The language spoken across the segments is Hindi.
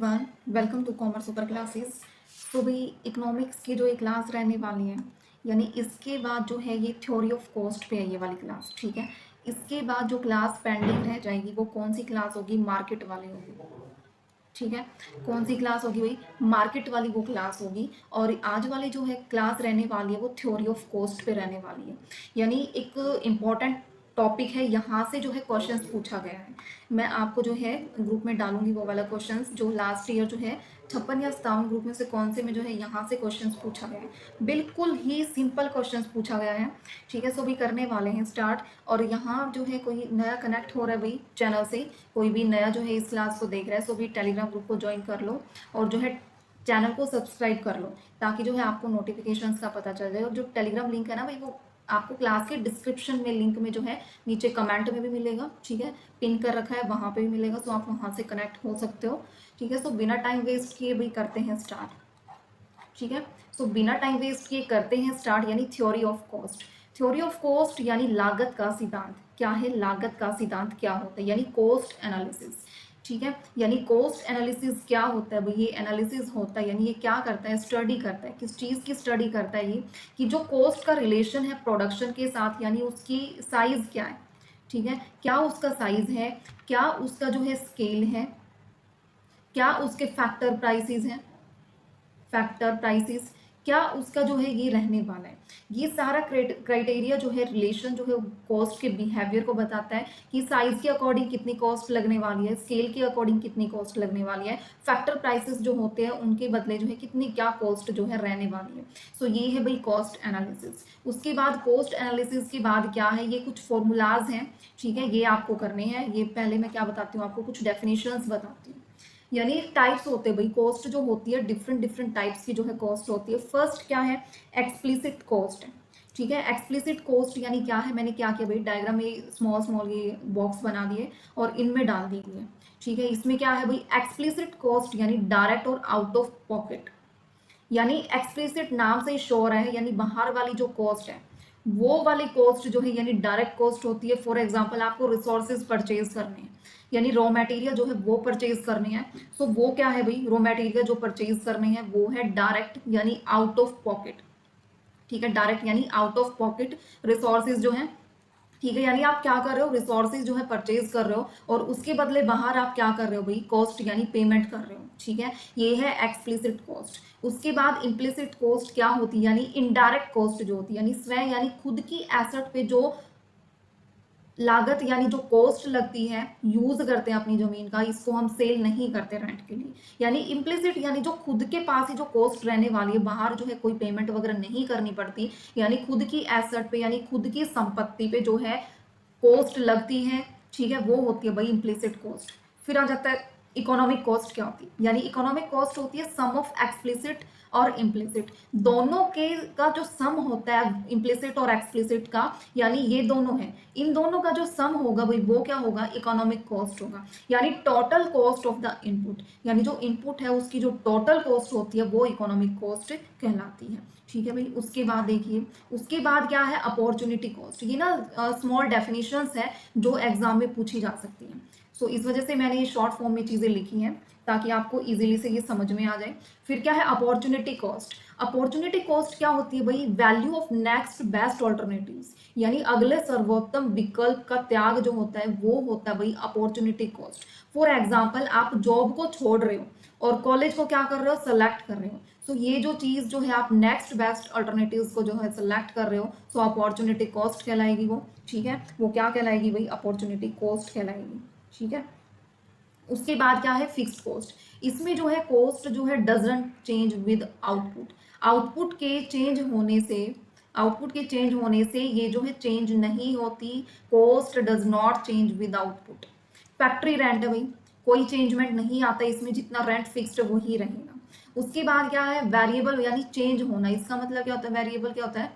One welcome to commerce super classes. तो भाई इकोनॉमिक्स की जो ये क्लास रहने वाली है, यानी इसके बाद जो है ये थ्योरी ऑफ कॉस्ट पे है ये वाली क्लास। ठीक है, इसके बाद जो क्लास पेंडिंग रह जाएगी वो कौन सी क्लास होगी? मार्केट वाली होगी। ठीक है, कौन सी क्लास होगी भाई? मार्केट वाली वो क्लास होगी। और आज वाली जो है क्लास रहने वाली है वो थ्योरी ऑफ कॉस्ट पे रहने वाली है। यानी एक इम्पॉर्टेंट टॉपिक है, यहाँ से जो है क्वेश्चंस पूछा गया है। मैं आपको जो है ग्रुप में डालूंगी वो वाला क्वेश्चंस जो लास्ट ईयर जो है 56 या 57 ग्रुप में से कौन से में जो है यहाँ से क्वेश्चंस पूछा गया है। बिल्कुल ही सिंपल क्वेश्चंस पूछा गया है। ठीक है, सो भी करने वाले हैं स्टार्ट। और यहाँ जो है कोई नया कनेक्ट हो रहा है भाई चैनल से, कोई भी नया जो है इस क्लास को देख रहा है, सो भी टेलीग्राम ग्रुप को ज्वाइन कर लो और जो है चैनल को सब्सक्राइब कर लो, ताकि जो है आपको नोटिफिकेशंस का पता चल जाए। और जो टेलीग्राम लिंक है ना भाई, वो आपको क्लास के डिस्क्रिप्शन में लिंक में जो है नीचे कमेंट में भी मिलेगा। ठीक है, पिन कर रखा है, वहाँ पे भी मिलेगा, तो आप वहाँ से कनेक्ट हो सकते हो। ठीक है, तो बिना टाइम वेस्ट किए भाई करते हैं स्टार्ट। ठीक है, सो बिना टाइम वेस्ट किए करते हैं स्टार्ट। यानी theory of cost. Theory of cost यानी लागत का सिद्धांत। क्या है लागत का सिद्धांत? क्या होता है? यानी कॉस्ट एनालिसिस। ठीक है, यानी कॉस्ट एनालिसिस क्या होता है भाई? ये एनालिसिस होता है, यानी ये क्या करता है? स्टडी करता है। किस चीज़ की स्टडी करता है ये? कि जो कॉस्ट का रिलेशन है प्रोडक्शन के साथ, यानी उसकी साइज क्या है। ठीक है, क्या उसका साइज है, क्या उसका जो है स्केल है, क्या उसके फैक्टर प्राइसेस हैं, फैक्टर प्राइसेस, क्या उसका जो है ये रहने वाला है। ये सारा क्राइटेरिया जो है रिलेशन जो है कॉस्ट के बिहेवियर को बताता है कि साइज के अकॉर्डिंग कितनी कॉस्ट लगने वाली है, स्केल के अकॉर्डिंग कितनी कॉस्ट लगने वाली है, फैक्टर प्राइसेस जो होते हैं उनके बदले जो है कितनी क्या कॉस्ट जो है रहने वाली है। सो ये है भाई कॉस्ट एनालिसिस। उसके बाद कॉस्ट एनालिसिस के बाद क्या है, ये कुछ फॉर्मूलाज हैं। ठीक है, ये आपको करने हैं। ये पहले मैं क्या बताती हूँ आपको, कुछ डेफिनेशंस बताती हूँ। यानी टाइप्स होते हैं भाई, कॉस्ट जो होती है डिफरेंट डिफरेंट टाइप्स की जो है कॉस्ट होती है। फर्स्ट क्या है? एक्सप्लिसिट कॉस्ट है। ठीक है, एक्सप्लिसिट कॉस्ट यानी क्या है? मैंने क्या किया भाई, डायग्राम में स्मॉल स्मॉल ये बॉक्स बना दिए और इनमें डाल दिए। ठीक है, इसमें क्या है भाई? एक्सप्लिसिट कॉस्ट यानी डायरेक्ट और आउट ऑफ पॉकेट। यानी एक्सप्लिसिट नाम से ही शो रहा है, यानी बाहर वाली जो कॉस्ट है वो वाली कॉस्ट जो है यानी डायरेक्ट कॉस्ट होती है। फॉर एग्जांपल आपको रिसोर्सेज परचेज करने हैं, यानी रॉ मटेरियल जो है वो परचेज करने हैं। सो वो क्या है भाई? रॉ मटेरियल जो परचेज करने हैं वो है डायरेक्ट यानी आउट ऑफ पॉकेट। ठीक है, डायरेक्ट यानी आउट ऑफ पॉकेट रिसोर्सेज जो है। ठीक है, यानी आप क्या कर रहे हो? रिसोर्सेज जो है परचेज कर रहे हो और उसके बदले बाहर आप क्या कर रहे हो भाई? कॉस्ट यानी पेमेंट कर रहे हो। ठीक है, ये है एक्सप्लिसिट कॉस्ट। उसके बाद इम्प्लिसिट कॉस्ट क्या होती है? यानी इनडायरेक्ट कॉस्ट जो होती है, यानी स्वयं यानी खुद की एसेट पे जो लागत यानी जो कॉस्ट लगती है, यूज करते हैं अपनी जमीन का, इसको हम सेल नहीं करते रेंट के लिए। यानी इम्प्लिसिट यानी जो खुद के पास ही जो कॉस्ट रहने वाली है, बाहर जो है कोई पेमेंट वगैरह नहीं करनी पड़ती, यानी खुद की एसेट पे यानी खुद की संपत्ति पे जो है कॉस्ट लगती है। ठीक है, वो होती है भाई इम्प्लिसिट कॉस्ट। फिर आ जाता है इकोनॉमिक कॉस्ट। क्या होती है? यानी इकोनॉमिक कॉस्ट होती है सम ऑफ एक्सप्लिसिट और इम्प्लिसिट, दोनों के का जो सम होता है इम्प्लिसिट और एक्सप्लिसिट का, यानी ये दोनों है, इन दोनों का जो सम होगा भाई वो क्या होगा? इकोनॉमिक कॉस्ट होगा। यानी total cost of the input, यानी जो इनपुट है उसकी जो टोटल कॉस्ट होती है वो इकोनॉमिक कॉस्ट कहलाती है। ठीक है भाई, उसके बाद देखिए, उसके बाद क्या है? Opportunity cost. ये ना स्मॉल डेफिनेशंस है जो एग्जाम में पूछी जा सकती हैं। सो इस वजह से मैंने ये शॉर्ट फॉर्म में चीजें लिखी हैं ताकि आपको इजीली से ये समझ में आ जाए। फिर क्या है? Opportunity cost. अपॉर्चुनिटी कॉस्ट क्या होती है भाई? Value of next best alternatives, यानी अगले सर्वोत्तम विकल्प का त्याग जो होता है वो होता है भाई अपॉर्चुनिटी कॉस्ट। फॉर एग्जाम्पल आप जॉब को छोड़ रहे हो और कॉलेज को क्या कर रहे हो? सेलेक्ट कर रहे हो। सो ये जो चीज जो है आप नेक्स्ट बेस्ट अल्टरनेटिव्स को जो है सेलेक्ट कर रहे हो, सो अपॉर्चुनिटी कॉस्ट कहलाएगी वो। ठीक है, वो क्या कहलाएगी भाई? अपॉर्चुनिटी कॉस्ट कहलाएगी। ठीक है, उसके बाद क्या है? Fixed cost. इसमें जो है कॉस्ट जो है doesn't change with output. Output के चेंज होने से, आउटपुट के चेंज होने से ये जो है चेंज नहीं होती। Cost does not change with output. Factory rent है भाई, कोई चेंजमेंट नहीं आता इसमें, जितना रेंट फिक्स्ड वही रहेगा। उसके बाद क्या है? वेरिएबल यानी चेंज होना। इसका मतलब क्या होता है? वेरिएबल क्या होता है?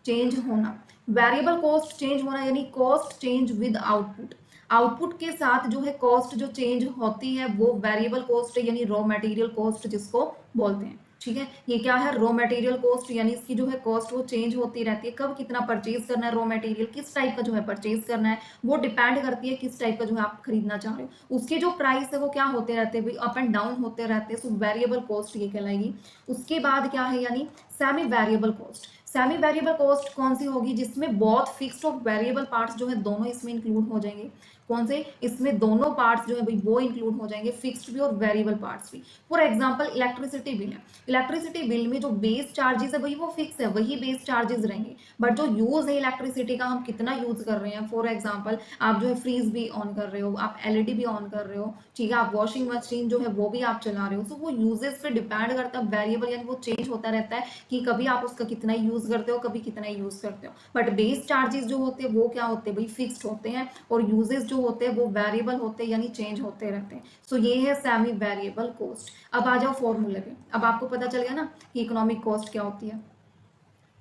चेंज होना। वेरिएबल कॉस्ट चेंज होना यानी cost change with output. Output के साथ जो है कॉस्ट जो चेंज होती है वो वेरिएबल कॉस्ट है, यानी रॉ मटेरियल कॉस्ट जिसको बोलते हैं। ठीक है। ये क्या है, रॉ मटेरियल कॉस्ट, यानी इसकी जो है कॉस्ट वो चेंज होती रहती है, कब कितना परचेज करना है रॉ मटेरियल, किस टाइप का जो है परचेज करना है, वो डिपेंड करती है किस टाइप का जो है आप खरीदना चाह रहे हो। उसके जो प्राइस है वो क्या होते रहते हैं भाई, अप एंड डाउन होते रहते हैं, सो वेरिएबल कॉस्ट ये कहलाएगी। उसके बाद क्या है, यानी semi variable cost. Semi variable cost कौन सी होगी, जिसमें बहुत फिक्स्ड और वेरिएबल पार्ट्स जो है दोनों इसमें इंक्लूड हो जाएंगे। कौन से, इसमें दोनों पार्ट्स जो है भाई वो इंक्लूड हो जाएंगे, फिक्स्ड भी और वेरिएबल पार्ट्स भी। फॉर एग्जांपल इलेक्ट्रिसिटी बिल है, इलेक्ट्रिसिटी बिल में जो बेस चार्जेस है भाई वो फिक्स है, वही बेस चार्जेस रहेंगे, बट जो यूज है इलेक्ट्रिसिटी का, हम कितना यूज कर रहे हैं, फॉर एग्जांपल आप जो है फ्रीज भी ऑन कर रहे हो, आप एलईडी भी ऑन कर रहे हो, ठीक है, आप वॉशिंग मशीन जो है वो भी आप चला रहे हो, तो वो यूजेस पे डिपेंड करता है, वेरिएबल यानी वो चेंज होता रहता है कि कभी आप उसका कितना यूज करते हो, कभी कितना यूज करते हो, बट बेस चार्जेस जो होते हैं वो क्या होते हैं भाई, फिक्स्ड होते हैं, और यूजेस जो होते हैं वो वेरिएबल होते हैं, यानी चेंज होते रहते हैं। सो ये है सेमी वेरिएबल कॉस्ट। अब आ जाओ फॉर्मूले पे, अब आपको पता चल गया ना कि इकोनॉमिक कॉस्ट क्या होती है।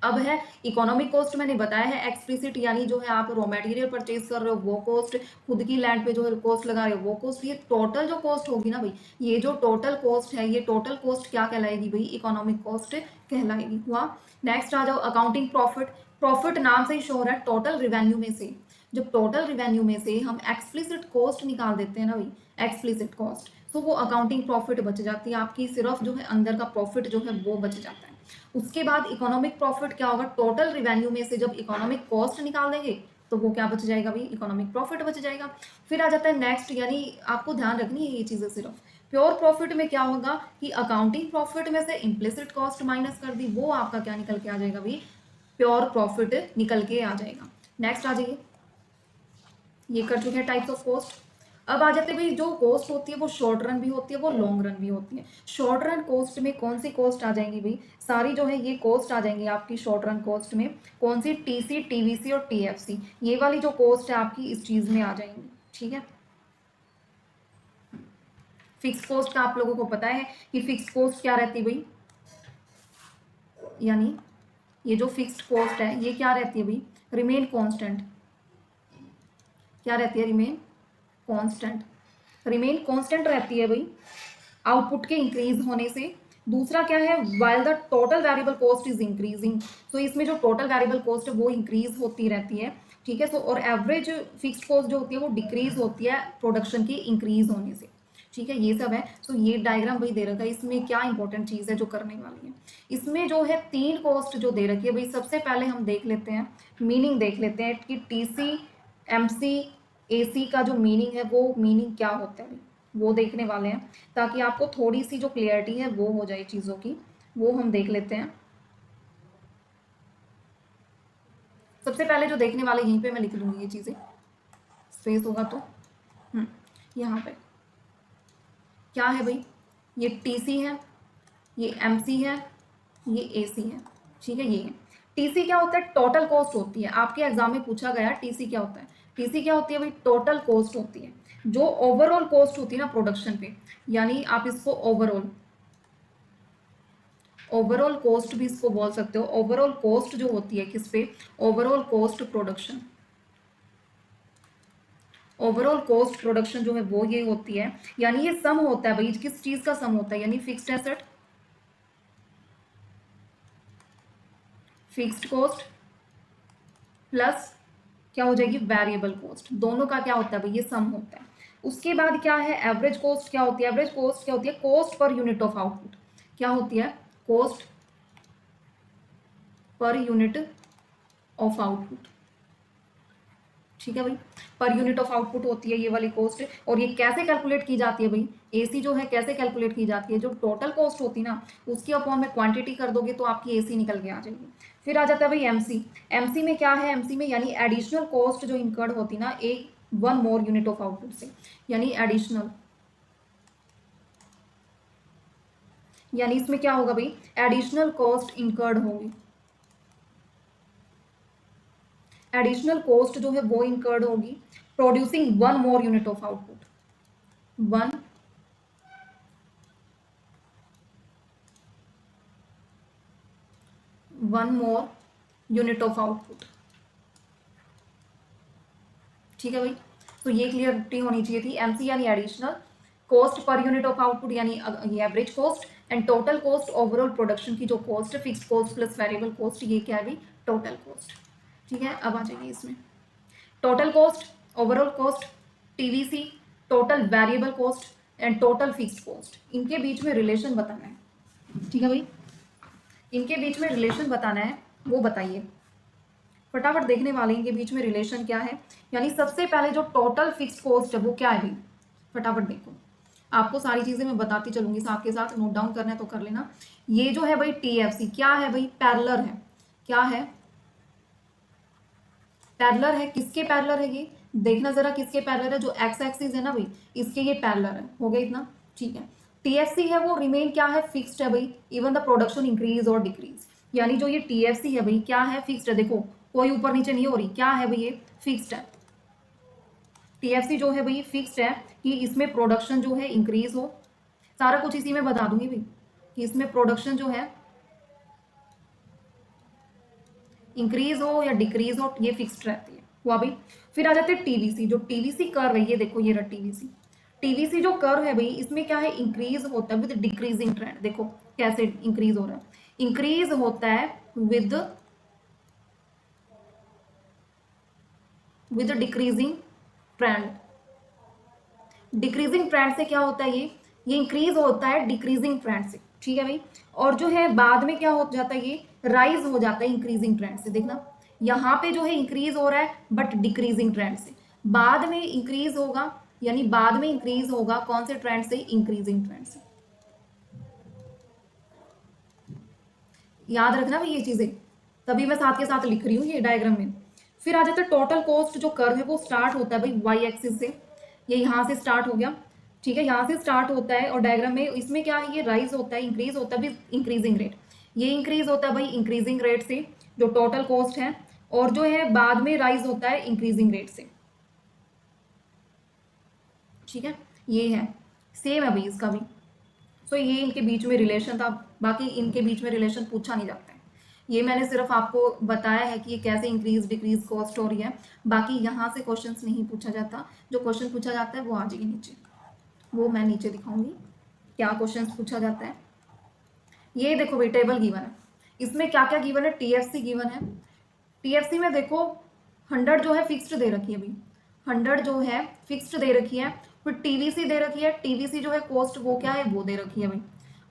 अब है इकोनॉमिक कॉस्ट, मैंने बताया है एक्सप्लिसिट, यानी जो है आप रॉ मटेरियल परचेज कर रहे हो वो कॉस्ट, खुद की लैंड पे जो है कॉस्ट लगा रहे हो वो कॉस्ट, ये टोटल जो कॉस्ट होगी ना भाई, ये जो टोटल कॉस्ट है, ये टोटल कॉस्ट क्या कहलाएगी भाई, इकोनॉमिक कॉस्ट कहलाएगी। हुआ। नेक्स्ट आ जाओ अकाउंटिंग प्रॉफिट। प्रॉफिट नाम से ही शो हो रहा है टोटल रिवेन्यू में से, जब टोटल रिवेन्यू में से हम एक्सप्लिसिट कॉस्ट निकाल देते हैं ना भाई, एक्सप्लिसिट कॉस्ट, तो वो अकाउंटिंग प्रॉफिट बच जाती है आपकी, सिर्फ जो है अंदर का प्रॉफिट जो है वो बच जाता है। उसके बाद इकोनॉमिक प्रॉफिट क्या होगा, टोटल रिवेन्यू में से जब इकोनॉमिक कॉस्ट निकाल देंगे तो वो क्या बच जाएगा भाई, इकोनॉमिक प्रॉफिट बच जाएगा। फिर आ जाता है नेक्स्ट, यानी आपको ध्यान रखनी है ये चीजें सिर्फ। प्योर प्रॉफिट में क्या होगा कि अकाउंटिंग प्रॉफिट में से इम्प्लिसिट कॉस्ट माइनस कर दी, वो आपका क्या निकल के आ जाएगा भाई, प्योर प्रॉफिट निकल के आ जाएगा। नेक्स्ट आ जाइए, ये कर चुके हैं टाइप्स ऑफ कॉस्ट। अब आ जाते हैं भाई, जो कॉस्ट होती है वो शॉर्ट रन भी होती है, वो लॉन्ग रन भी होती है। शॉर्ट रन कॉस्ट में कौन सी कॉस्ट आ जाएंगी भाई, सारी जो है ये कॉस्ट आ जाएंगी आपकी शॉर्ट रन कॉस्ट में, कौन सी, टीसी, टीवीसी और टीएफसी, ये वाली जो कॉस्ट है आपकी इस चीज में आ जाएंगी। ठीक है। फिक्स कॉस्ट का आप लोगों को पता है कि फिक्स कॉस्ट क्या रहती है भाई, यानी ये जो फिक्स्ड कॉस्ट है ये क्या रहती है भाई, रिमेन कांस्टेंट। क्या रहती है, रिमेन कांस्टेंट। रिमेन कांस्टेंट रहती है भाई आउटपुट के इंक्रीज होने से। दूसरा क्या है, while the total variable cost is increasing, तो इसमें जो टोटल वेरिएबल कॉस्ट है वो इंक्रीज होती रहती है। ठीक है। सो और एवरेज फिक्स्ड कॉस्ट जो होती है वो डिक्रीज होती है प्रोडक्शन की इंक्रीज होने से। ठीक है, ये सब है। सो ये डायग्राम वही दे रखा है, इसमें क्या इंपॉर्टेंट चीज है जो करने वाली है, इसमें जो है तीन कॉस्ट जो दे रखी है भाई, सबसे पहले हम देख लेते हैं, मीनिंग देख लेते हैं कि टीसी, एमसी, एसी का जो मीनिंग है वो मीनिंग क्या होता है, वो देखने वाले हैं, ताकि आपको थोड़ी सी जो क्लियरिटी है वो हो जाए चीज़ों की, वो हम देख लेते हैं। सबसे पहले जो देखने वाले, यहीं पे मैं लिख लूंगी ये चीज़ें, स्पेस होगा तो। यहाँ पे क्या है भाई, ये टीसी है, ये एमसी है, ये एसी है। ठीक है, ये है टीसी। क्या होता है, टोटल कॉस्ट होती है, आपके एग्जाम में पूछा गया टीसी क्या होता है। टीसी क्या होती है भाई, टोटल कॉस्ट होती है, जो ओवरऑल कॉस्ट होती है ना प्रोडक्शन पे, यानी आप इसको ओवरऑल, ओवरऑल कॉस्ट भी इसको बोल सकते हो। ओवरऑल कॉस्ट जो होती है किस पे, overall cost production, overall cost production जो है वो ये होती है, यानी ये सम होता है भाई, किस चीज का सम होता है, यानी fixed asset, fixed cost plus क्या हो जाएगी, वेरिएबल कॉस्ट, दोनों का क्या होता है भाई, ये सम होता है। उसके बाद क्या है, एवरेज कॉस्ट क्या होती है, एवरेज कॉस्ट क्या होती है, cost per unit of output. क्या होती है, cost per unit of output. ठीक है भाई, पर यूनिट ऑफ आउटपुट होती है ये वाली कॉस्ट। और ये कैसे कैलकुलेट की जाती है भाई, एसी जो है कैसे कैलकुलेट की जाती है, जो टोटल कॉस्ट होती है ना उसकी अपॉन में क्वांटिटी कर दोगे तो आपकी एसी निकल के आ जाएगी। फिर आ जाता है भाई एमसी। एमसी में क्या है, एमसी में यानी एडिशनल कॉस्ट जो इंकर्ड होती ना एक one more unit of output से, यानी एडिशनल, यानी इसमें क्या होगा भाई, एडिशनल कॉस्ट इंकर्ड होगी, एडिशनल कॉस्ट जो है वो इंकर्ड होगी producing one more unit of output, one more unit of output. ठीक है भाई, तो ये क्लियरिटी होनी चाहिए थी। एमसी यानी additional, cost per unit of output यानी ये average cost, and total cost overall production की जो कॉस्ट है, fix cost plus variable cost, ये क्या है भाई, टोटल कॉस्ट। ठीक है, अब आ जाइए इसमें total cost, overall cost, TVC, total variable cost and total fixed cost, इनके बीच में रिलेशन बताना है। ठीक है भाई, इनके बीच में रिलेशन बताना है, वो बताइए फटाफट, देखने वाले इनके बीच में रिलेशन क्या है। यानी सबसे पहले जो टोटल फिक्स्ड कॉस्ट है वो क्या है भाई, फटाफट देखो, आपको सारी चीजें मैं बताती चलूंगी साथ के साथ, नोट डाउन करना है तो कर लेना। ये जो है भाई टीएफसी क्या है भाई, पैरेलल है। क्या है, पैरेलल है। किसके पैरेलल है ये, देखना जरा किसके पैरेलल है, जो एक्स एक्सिस है ना भाई, इसके ये पैरेलल है। हो गया इतना, ठीक है। टीएफसी है वो रिमेन क्या है, फिक्स्ड है भाई, इवन द प्रोडक्शन इंक्रीज और डिक्रीज। यानी जो ये टीएफसी है भाई क्या है, फिक्स्ड है। देखो कोई ऊपर नीचे नहीं हो रही, क्या है भाई ये, फिक्स्ड है। टीएफसी जो है भाई फिक्स्ड है कि इसमें प्रोडक्शन जो है इंक्रीज हो, सारा कुछ इसी में बता दूंगी भाई, कि इसमें प्रोडक्शन जो है इंक्रीज हो या डिक्रीज हो, ये फिक्स्ड रहती है। हुआ भाई। फिर आ जाते हैं टीवीसी, जो टीवीसी कर्व है, ये देखो ये रहा टीवीसी। टीवीसी जो कर्व है भाई, इसमें क्या है, इंक्रीज होता है विद डिक्रीजिंग ट्रेंड। देखो कैसे इंक्रीज हो रहा है, इंक्रीज होता है with decreasing trend. Decreasing trend से क्या होता है, ये इंक्रीज होता है डिक्रीजिंग ट्रेंड से। ठीक है भाई, और जो है बाद में क्या हो जाता है, ये राइज हो जाता है इंक्रीजिंग ट्रेंड से। देखना यहाँ पे जो है इंक्रीज हो रहा है बट डिक्रीजिंग ट्रेंड से, बाद में इंक्रीज होगा, यानी बाद में इंक्रीज होगा कौन से ट्रेंड से, इंक्रीजिंग ट्रेंड से। याद रखना भाई ये चीजें, तभी मैं साथ के साथ लिख रही हूँ ये डायग्राम में। फिर आ जाता है टोटल कॉस्ट, जो कर्व है वो स्टार्ट होता है भाई वाई एक्सिस से, ये यहाँ से स्टार्ट हो गया। ठीक है, यहाँ से स्टार्ट होता है और डायग्राम में इसमें क्या है, ये राइज होता है, इंक्रीज होता है विद इंक्रीजिंग रेट। ये इंक्रीज होता है भाई इंक्रीजिंग रेट से, जो टोटल कॉस्ट है, और जो है बाद में राइज होता है इंक्रीजिंग रेट से। ठीक है, ये है सेम है भाई इसका भी। सो ये इनके बीच में रिलेशन था, बाकी इनके बीच में रिलेशन पूछा नहीं जाता है। ये मैंने सिर्फ आपको बताया है कि ये कैसे इंक्रीज डिक्रीज कॉस्ट हो रही है, बाकी यहाँ से क्वेश्चंस नहीं पूछा जाता। जो क्वेश्चन पूछा जाता है वो आ जाएगी नीचे, वो मैं नीचे दिखाऊंगी क्या क्वेश्चंस पूछा जाता है। ये देखो भाई टेबल गिवन है, इसमें क्या क्या गिवन है, टीएफसी गिवन है। टीएफसी में देखो 100 जो है फिक्स्ड दे रखी है भाई, 100 जो है फिक्स्ड दे रखी है। फिर टीवीसी दे रखी है, टीवीसी जो है कॉस्ट वो क्या है, वो दे रखी है भाई।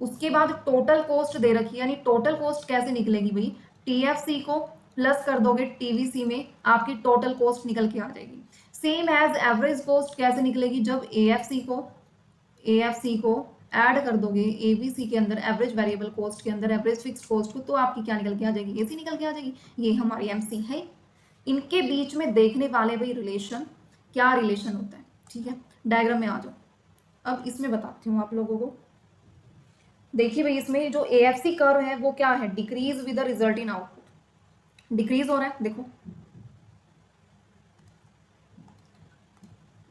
उसके बाद टोटल कॉस्ट दे रखी है, यानी टोटल कॉस्ट कैसे निकलेगी भाई, टीएफसी को प्लस कर दोगे टीवीसी में, आपकी टोटल कॉस्ट निकल के आ जाएगी। सेम एज एवरेज कॉस्ट कैसे निकलेगी, जब एएफसी को ऐड कर दोगे एबीसी के अंदर, एवरेज वेरिएबल कॉस्ट के अंदर एवरेज फिक्स्ड कॉस्ट को, तो आपकी क्या निकल के आ जाएगी, एसी निकल के आ जाएगी। ये हमारी एमसी है। इनके बीच में देखने वाले भाई रिलेशन, क्या रिलेशन होता है। ठीक है, डायग्राम में आ जाओ, अब इसमें बताती हूँ आप लोगों को। देखिए भाई इसमें जो एएफसी कर्व है वो क्या है, decrease with the result in output, decrease हो रहा है। देखो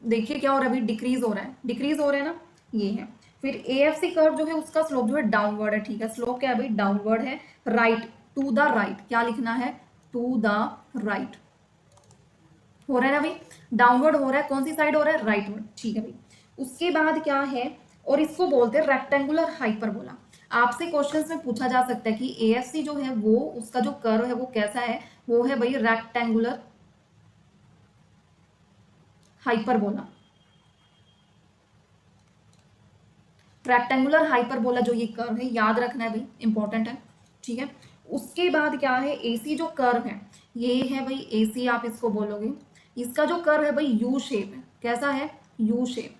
देखिए क्या हो रहा है अभी, डिक्रीज हो रहा है, डिक्रीज हो रहा है ना, ये है। फिर एएफसी कर्व जो है उसका स्लोप जो है डाउनवर्ड है। ठीक है, स्लोप क्या है भाई, डाउनवर्ड है, राइट टू द राइट, क्या लिखना है, टू द राइट। हो रहा है ना भाई, डाउनवर्ड हो रहा है, कौन सी साइड हो रहा है, राइटवर्ड। ठीक है भाई, उसके बाद क्या है, और इसको बोलते हैं रेक्टेंगुलर हाइपरबोला। आपसे क्वेश्चंस में पूछा जा सकता है कि एएफसी जो है वो, उसका जो कर्व है वो कैसा है, वो है भाई रेक्टेंगुलर हाइपरबोला। रेक्टेंगुलर हाइपरबोला जो ये कर्व है, याद रखना है भाई, इंपॉर्टेंट है। ठीक है, उसके बाद क्या है, एसी जो कर्व है, ये है भाई एसी, आप इसको बोलोगे। इसका जो कर्व है भाई यू शेप है, कैसा है, यू शेप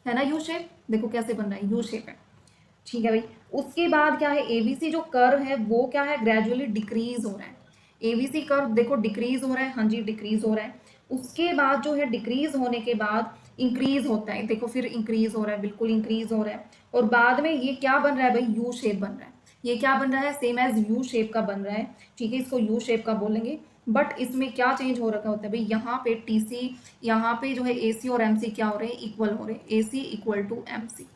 है ना, यू शेप। देखो कैसे बन रहा है, यू शेप है। ठीक है भाई, उसके बाद क्या है, एबीसी जो कर्व है वो क्या है, ग्रेजुअली डिक्रीज हो रहा है। एबीसी कर्व देखो डिक्रीज हो रहा है, हाँ जी डिक्रीज हो रहा है। उसके बाद जो है डिक्रीज होने के बाद इंक्रीज होता है, देखो फिर इंक्रीज हो रहा है, बिल्कुल इंक्रीज हो रहा है। और बाद में ये क्या बन रहा है भाई, यू शेप बन रहा है। ये क्या बन रहा है, सेम एज यू शेप का बन रहा है। ठीक है, इसको यू शेप का बोलेंगे। बट इसमें क्या चेंज हो रखा होता है भाई, यहाँ पे टीसी, यहाँ पे जो है एसी और एमसी क्या हो रहे हैं, इक्वल हो रहे हैं, एसी इक्वल टू एमसी।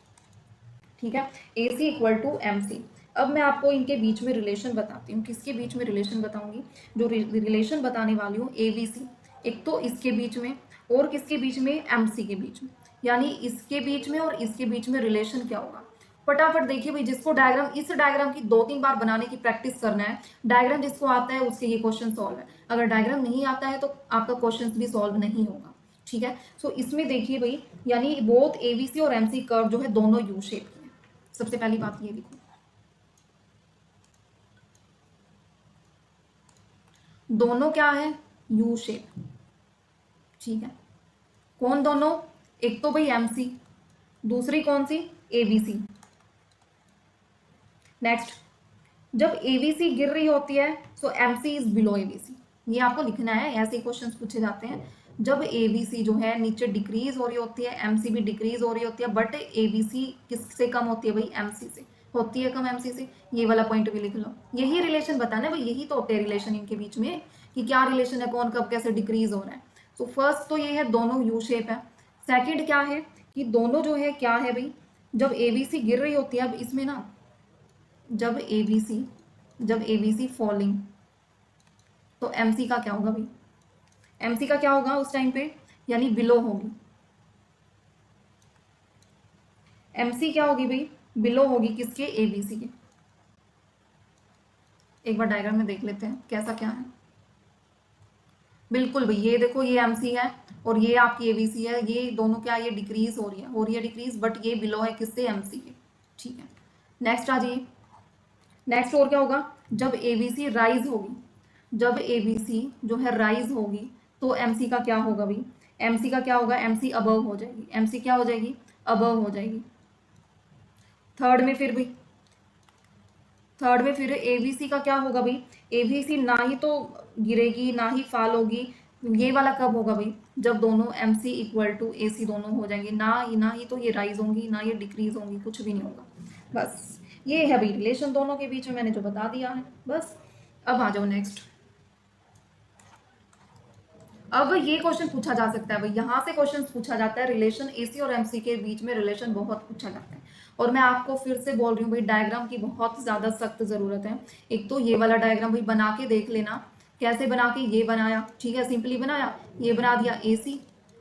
ठीक है, एसी इक्वल टू एमसी। अब मैं आपको इनके बीच में रिलेशन बताती हूँ, किसके बीच में रिलेशन बताऊंगी, जो रिलेशन बताने वाली हूँ एबीसी, एक तो इसके बीच में और किसके बीच में, एमसी के बीच में। यानी इसके बीच में और इसके बीच में रिलेशन क्या होगा। फटाफट देखिए भाई, जिसको डायग्राम, इस डायग्राम की 2-3 बार बनाने की प्रैक्टिस करना है। डायग्राम जिसको आता है उसके ये क्वेश्चन सॉल्व है, अगर डायग्राम नहीं आता है तो आपका क्वेश्चन भी सॉल्व नहीं होगा। ठीक है, सो इसमें देखिए भाई, यानी बोथ एबीसी और एमसी कर्व जो है दोनों यू शेप के हैं। सबसे पहली बात ये लिखो, दोनों क्या है, यू शेप। ठीक है, कौन दोनों, एक तो भाई एमसी, दूसरी कौन सी, एबीसी। नेक्स्ट, जब एबीसी गिर रही होती है सो एमसी इज बिलो एबीसी, ये आपको लिखना है, ऐसे क्वेश्चंस पूछे जाते हैं। जब एबीसी जो है नीचे डिक्रीज हो रही होती है, एमसी भी डिक्रीज हो रही होती है, बट एबीसी किससे कम होती है भाई, एमसी से होती है कम, एमसी से। ये वाला पॉइंट भी लिख लो, यही रिलेशन बताना है भाई, यही तो होते हैं रिलेशन इनके बीच में, कि क्या रिलेशन है, कौन कब कैसे डिक्रीज हो रहा है। तो फर्स्ट तो ये है दोनों यू शेप है। सेकेंड क्या है कि दोनों जो है क्या है भाई, जब एबीसी गिर रही होती है, अब इसमें ना जब एबीसी फॉलिंग, तो एमसी का क्या होगा भाई, एमसी का क्या होगा उस टाइम पे, यानी बिलो होगी। एमसी क्या होगी भाई, बिलो होगी किसके, एबीसी के। एक बार डायग्राम में देख लेते हैं कैसा क्या है। बिल्कुल भाई, ये देखो ये एमसी है और ये आपकी एबीसी है, ये दोनों क्या, ये डिक्रीज हो रही है डिक्रीज, बट ये बिलो है किससे, एमसी के। ठीक है, नेक्स्ट आ जाइए। नेक्स्ट और क्या होगा, जब एबीसी राइज होगी, जब एबीसी जो है राइज होगी तो एमसी का क्या होगा भाई, एमसी का क्या होगा, एमसी अबव हो जाएगी, एमसी क्या हो जाएगी, अबव हो जाएगी। थर्ड में फिर भी, थर्ड में फिर एबीसी का क्या होगा भाई, एबीसी ना ही तो गिरेगी ना ही फॉल होगी, ये वाला कब होगा भाई, जब दोनों एमसी इक्वल टू एसी दोनों हो जाएंगे, ना ही तो ये राइज होंगी ना ये डिक्रीज होंगी, कुछ भी नहीं होगा। बस ये है भाई रिलेशन दोनों के बीच में, मैंने जो बता दिया है बस। अब आ जाओ नेक्स्ट। अब ये क्वेश्चन पूछा जा सकता है भाई, यहाँ से क्वेश्चन पूछा जाता है, रिलेशन एसी और एमसी के बीच में रिलेशन बहुत पूछा जाता है। और मैं आपको फिर से बोल रही हूँ भाई, डायग्राम की बहुत ज्यादा सख्त जरूरत है। एक तो ये वाला डायग्राम भाई बना के देख लेना, कैसे बना के, ये बनाया, ठीक है, सिंपली बनाया, ये बना दिया एसी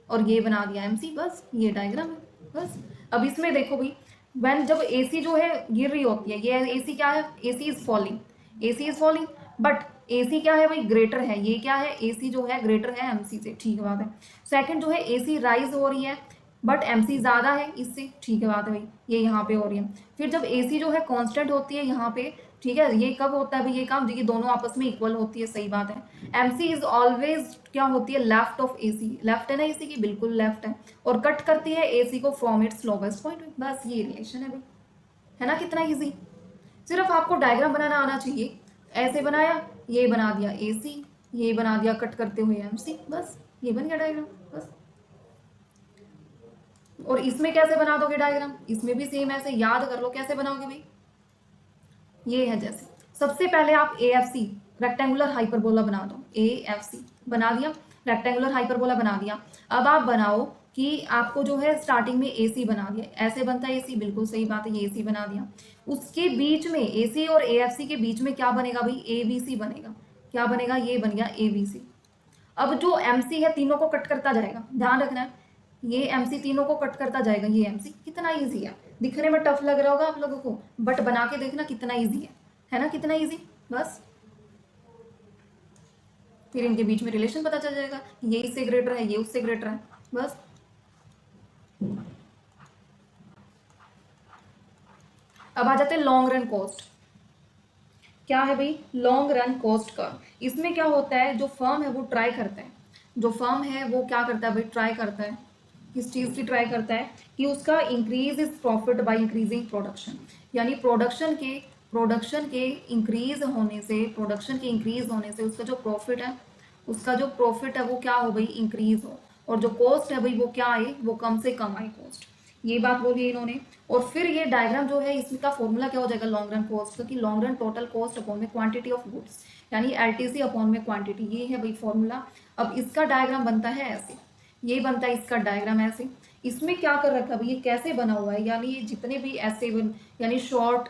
और ये बना दिया एमसी, बस ये डायग्राम है बस। अब इसमें देखो भाई, व्हेन जब एसी जो है गिर रही होती है, ये एसी क्या है, AC is falling, AC is falling, but AC क्या है भाई, ग्रेटर है, ये क्या है, एसी जो है ग्रेटर है एमसी से, ठीक है बात है। सेकंड जो है एसी राइज हो रही है बट एमसी ज्यादा है इससे, ठीक है बात है भाई, ये यहाँ पे हो रही है। फिर जब एसी जो है कांस्टेंट होती है यहाँ पे, ठीक है, ये कब होता है भाई, ये काम, ये दोनों आपस में इक्वल होती है, सही बात है। एमसी इज ऑलवेज क्या होती है, लेफ्ट ऑफ एसी, लेफ्ट है ना एसी की, बिल्कुल लेफ्ट है, और कट करती है एसी को फ्रॉम इट्स लोवेस्ट पॉइंट। बस ये रिलेशन है भाई, है ना, कितना ईजी। सिर्फ आपको डायग्राम बनाना आना चाहिए, ऐसे बनाया, ये बना दिया एसी, ये बना दिया कट करते हुए एमसी, बस ये बन गया डायग्राम बस। और इसमें कैसे बना दोगे डायग्राम, इसमें भी सेम ऐसे याद कर लो कैसे बनाओगे भाई। ये है जैसे, सबसे पहले आप A F C rectangular hyperbola बना दो, ए एफ सी बना दिया, रेक्टेंगुलर हाइपरबोला बना दिया। अब आप बनाओ कि आपको जो है स्टार्टिंग में ए सी बना दिया, ऐसे बनता है ए सी, बिल्कुल सही बात है, ये ए सी बना दिया। उसके बीच में ए सी और ए एफ सी के बीच में क्या बनेगा भाई, ए बी सी बनेगा, क्या बनेगा, ये बन गया ए बी सी। अब जो एम सी है तीनों को कट करता जाएगा, ध्यान रखना है, ये एम सी तीनों को कट करता जाएगा, ये एम सी, कितना ईजी है, दिखने में टफ लग रहा होगा आप लोगों को, बट बना के देखना कितना ईजी है ना, कितना ईजी। बस फिर इनके बीच में रिलेशन पता चल जाएगा, ये इससे ग्रेटर है, ये उससे ग्रेटर है, बस। अब आ जाते हैं लॉन्ग रन कॉस्ट। क्या है भाई, लॉन्ग रन कॉस्ट का, इसमें क्या होता है, जो फर्म है वो ट्राई करता है, जो फर्म है वो क्या करता है भाई, ट्राई करता है, किस चीज़ की ट्राई करता है, कि उसका increase is profit by increasing production, यानी प्रोडक्शन के इंक्रीज होने से, प्रोडक्शन के इंक्रीज होने से उसका जो प्रॉफिट है, उसका जो प्रॉफिट है वो क्या हो भाई, इंक्रीज हो, और जो कॉस्ट है भाई वो क्या आए, वो कम से कम आए कॉस्ट, ये बात बोली इन्होंने। और फिर ये डायग्राम जो है इसका फॉर्मूला क्या हो जाएगा लॉन्ग रन कॉस्ट का, कि long run total cost upon में क्वांटिटी ऑफ गुड्स, यानी एलटीसी अपॉन में क्वांटिटी, ये है भाई फॉर्मूला। अब इसका डायग्राम बनता है ऐसे, ये बनता है इसका डायग्राम ऐसे। इसमें क्या कर रखा है भाई, ये कैसे बना हुआ है, यानी ये जितने भी ऐसे यानी शॉर्ट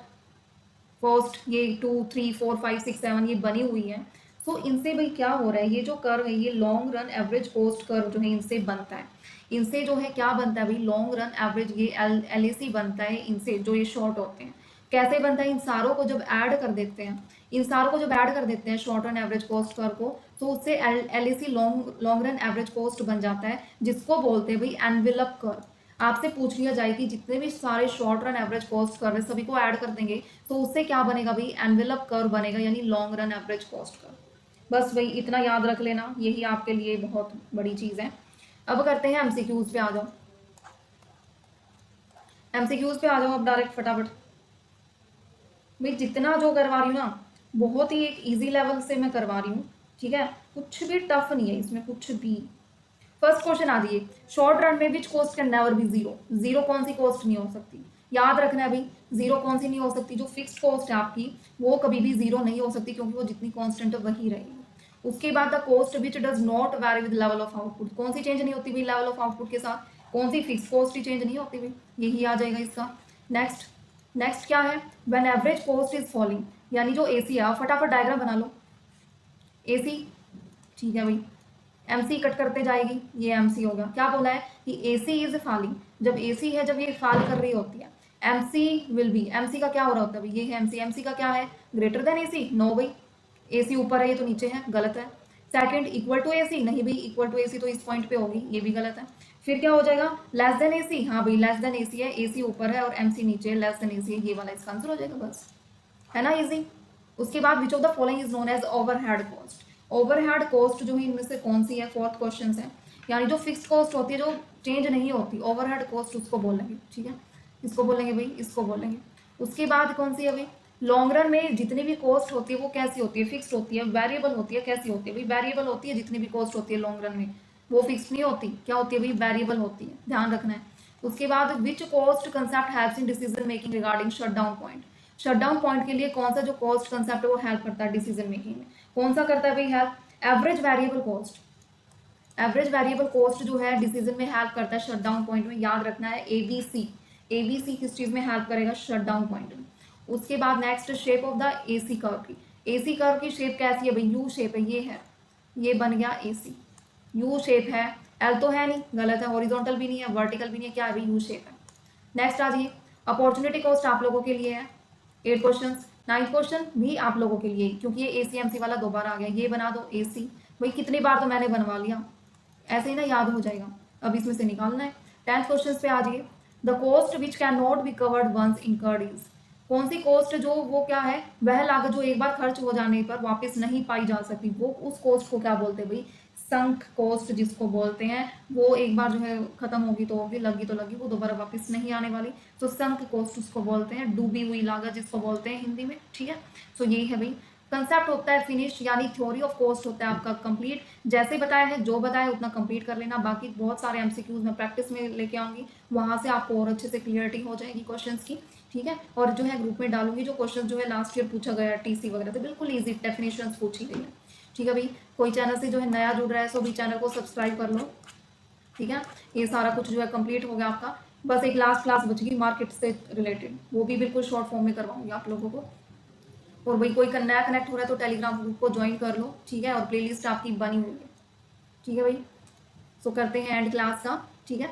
फर्स्ट, ये 2 3 4 5 6 7 ये बनी हुई है, सो इनसे भाई क्या हो रहा है, ये जो कर्व है ये long run average cost curve जो है इनसे बनता है। इनसे जो है क्या बनता है भाई, लॉन्ग रन एवरेज ये LAC बनता है इनसे, जो ये शॉर्ट होते हैं। कैसे बनता है, इन सारों को जब ऐड कर देते हैं, इन सारों को जब ऐड कर देते हैं short run average cost curve को, तो उससे LAC long run average cost बन जाता है, जिसको बोलते हैं भाई एनवेलप कर्व। आपसे पूछ लिया जाए कि जितने भी सारे short run average cost curve है सभी को ऐड कर देंगे तो उससे क्या बनेगा भाई, एनवेलप कर्व बनेगा, यानी long run average cost curve. बस भाई इतना याद रख लेना, यही आपके लिए बहुत बड़ी चीज़ है। अब करते हैं एमसीक्यूज पे, आ जाओ एमसीक्यूज पे आ जाओ अब डायरेक्ट फटाफट। भाई जितना जो करवा रही हूँ ना, बहुत ही एक इजी लेवल से मैं करवा रही हूँ, ठीक है, कुछ भी टफ नहीं है इसमें कुछ भी। फर्स्ट क्वेश्चन आ जाइए, शॉर्ट रन में which cost can never be zero, zero कौन सी कॉस्ट नहीं हो सकती, याद रखना है भाई, जीरो कौन सी नहीं हो सकती, जो फिक्स्ड कॉस्ट है आपकी वो कभी भी जीरो नहीं हो सकती, क्योंकि वो जितनी कांस्टेंट है वही रहेगी। उसके बाद the cost which does not vary with level of output, कौन सी चेंज नहीं होती भाई लेवल ऑफ आउटपुट के साथ, कौन सी फिक्स कॉस्ट ही चेंज नहीं होती भाई, यही आ जाएगा इसका। नेक्स्ट, नेक्स्ट क्या है, when average cost is falling, यानी जो AC है, फटाफट डायग्राम बना लो। AC, ठीक है भाई, MC कट करते जाएगी, ये MC होगा। क्या बोला है कि AC इज फॉलिंग, जब AC है, जब ये फॉल कर रही होती है, MC विल बी, MC का क्या हो रहा होता है, ये है MC का क्या है, ग्रेटर देन AC, नो भाई, AC ऊपर है ये तो नीचे है, गलत है। सेकंड, इक्वल टू AC, नहीं भाई, इक्वल टू AC तो इस पॉइंट पे होगी, ये भी गलत है। फिर क्या हो जाएगा, लेस देन AC, हाँ भाई लेस देन AC है, AC ऊपर है और MC नीचे है, लेस देन AC है, ये वाला इसका आंसर हो जाएगा, बस है ना इजी। उसके बाद which of the following is known as overhead cost, overhead cost जो है इनमें से कौन सी है, फोर्थ क्वेश्चन है, यानी जो फिक्स कॉस्ट होती है जो चेंज नहीं होती, ओवरहेड कॉस्ट उसको बोलेंगे, ठीक है, इसको बोलेंगे भाई, इसको बोलेंगे। उसके बाद कौन सी है भाई, लॉन्ग रन में जितनी भी कॉस्ट होती है वो कैसी होती है, फिक्स्ड होती है, वेरिएबल होती है, कैसी होती है भाई, वेरिएबल होती है, जितनी भी कॉस्ट होती है लॉन्ग रन में वो फिक्स नहीं होती, क्या होती है भाई, वेरिएबल होती है, ध्यान रखना है। उसके बाद which cost concept helps in decision making regarding shutdown point, shutdown point के लिए कौन सा जो कॉस्ट कंसेप्ट है वो हेल्प करता है डिसीजन मेकिंग में, कौन सा करता है भाई help, average variable cost, average variable cost जो है डिसीजन में हेल्प करता है शटडाउन पॉइंट में, याद रखना है ABC, ABC किस चीज में हेल्प करेगा, शटडाउन पॉइंट में। उसके बाद next, shape of the AC curve की, AC कर्व की शेप कैसी है भाई, यू शेप है, ये है, ये बन गया AC, यू शेप है, L तो है नहीं, गलत है, हॉरिजॉन्टल भी नहीं है, वर्टिकल भी नहीं है, क्या है भाई, यू शेप है। नेक्स्ट आ जाइए, अपॉर्चुनिटी कॉस्ट आप लोगों के लिए है, 8 क्वेश्चन, 9 क्वेश्चन भी आप लोगों के लिए, क्योंकि ये ACMC वाला दोबारा आ गया, ये बना दो AC, भाई कितनी बार तो मैंने बनवा लिया, ऐसे ही ना याद हो जाएगा, अब इसमें से निकालना है। 10th क्वेश्चन पे आ जाइए, the cost which can not be covered once incurred is, कौन सी कॉस्ट जो वो क्या है, वह लागत जो एक बार खर्च हो जाने पर वापस नहीं पाई जा सकती, वो उस कॉस्ट को क्या बोलते हैं भाई, संक कॉस्ट जिसको बोलते हैं, वो एक बार जो है खत्म होगी तो होगी, लगी तो लगी, वो दोबारा वापस नहीं आने वाली, तो संक कॉस्ट उसको बोलते हैं, डूबी हुई लागत जिसको बोलते हैं हिंदी में, ठीक है। सो यही है भाई, कंसेप्ट होता है फिनिश, यानी थ्योरी ऑफ कॉस्ट होता है आपका कंप्लीट, जैसे बताया है, जो बताया उतना कंप्लीट कर लेना, बाकी बहुत सारे MCQs मैं प्रैक्टिस में लेके आऊंगी, वहां से आपको और अच्छे से क्लियरिटी हो जाएगी क्वेश्चंस की, ठीक है। और जो है ग्रुप में डालूंगी जो क्वेश्चन जो है लास्ट ईयर पूछा गया TC वगैरह, तो बिल्कुल ईजी डेफिनेशन पूछी गई है, ठीक है भाई। कोई चैनल से जो है नया जुड़ रहा है सो भी चैनल को सब्सक्राइब कर लो, ठीक है। ये सारा कुछ जो है कंप्लीट हो गया आपका, बस एक लास्ट क्लास बच गई मार्केट से रिलेटेड, वो भी बिल्कुल शॉर्ट फॉर्म में करवाऊंगी आप लोगों को। और भाई कोई नया कनेक्ट हो रहा है तो टेलीग्राम ग्रुप को ज्वाइन कर लो, ठीक है, और प्लेलिस्ट आपकी बनी हुई है, ठीक है भाई। सो करते हैं एंड क्लास का, ठीक है।